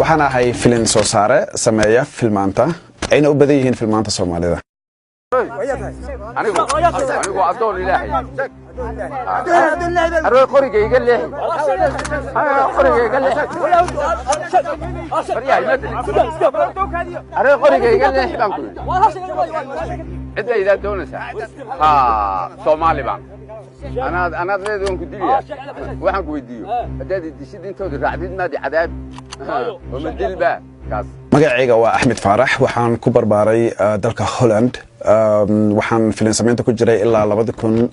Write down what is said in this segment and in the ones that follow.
waxaan ahay filin soo saare sameeya filmaanta ayna u badan yihiin filmaanta Soomaalida anigu adoon ilaahay arway qorigayga leeyahay arway qorigayga leeyahay baan ku cidda ila doonaysa Soomaali baan أنا أريد أن أقول وحن كويديو هذا الشيء أنت رعدين ما دي عذاب ومدل بقى magacayga waa Axmed Faarax waxaan ku barbaaray dalka Holland waxaan filin sameynta ku jiray ilaa 2000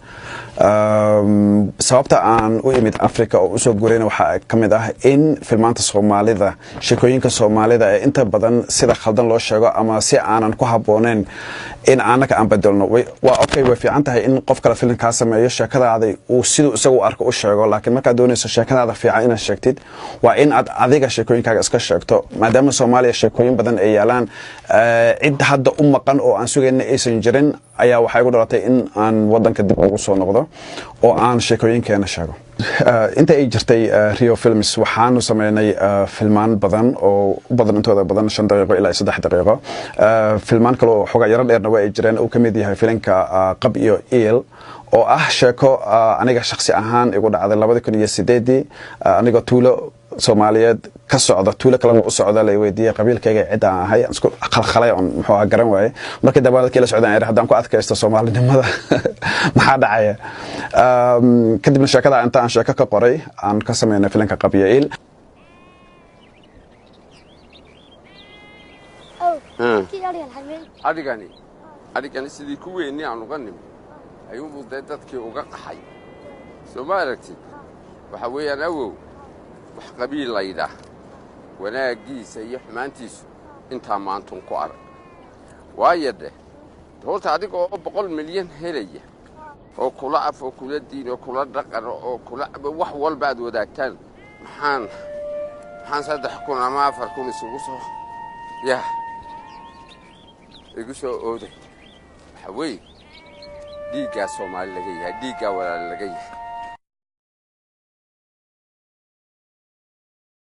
sababta aan u imid Afrika oo u soo guurayna waxa kamid ah in filmaanta Soomaalida sheekooyinka Soomaalida ee inta badan sida khaldan loo sheego ama si aanan ku habooneen in aanaka aan bedelno waa okay way fiican tahay in qof kale filin ka sameeyo sheekadaada uu sidoo isagu arko u sheego laakiin marka doonayso sheekadaada fiican inaad sheegtid waa in aad adiga sheekooyinkaaga iska sheegto maadaama Soomaaliya sheekooyin badan ay yaalaan cid hadda u maqan oo aan sugayna aysan jirin ayaa waxay ugu dhalatay in aan wadanka dib ugu soo noqdo oo aan sheekooyinkeena sheego inta ay jirtay Rio Films waxaanu sameynay filmaan badan oo badan intooda badan 5 daqiiqo ilaa 3 daqiiqo filmaan kale oo xogaa yar dheerna way jireen oo kamid yahay filinka Qab iyo Eel oo ah sheeko aniga shakhsi ahaan igu dhacday 2008 aniga tuulo Soomaaliyeed ka socda tuulo kale oo socda la weydiiyay qabiilkayga cid aan ahay isku khalkhalay on muxuu garan waayay markii dabaalkii la socdaan ay hadaan ku adkaysto Soomaalinimada maxaa dhacay kadibna sheekada inta aan sheeko ka qoray aan ka sameeyay filinka Qab iyo Eel adigani sidii ku weynii aan uga nimi ayuu dadkii uga qaxay Soomaalida waxa weeyaan awow wax qabiil layda wanaagiisa iyo xumaantiisu inta maantun ku arag waayade horta adiga oo 100 milyan helaya oo kula af oo kula diin oo kula dhaqan oo kula wax walba aad wadaagtaan maxaan 3 ama 4 isugu soo igu soo ooday waxa weey dhiiga Soomaali laga yahay dhiiga walaal laga yahay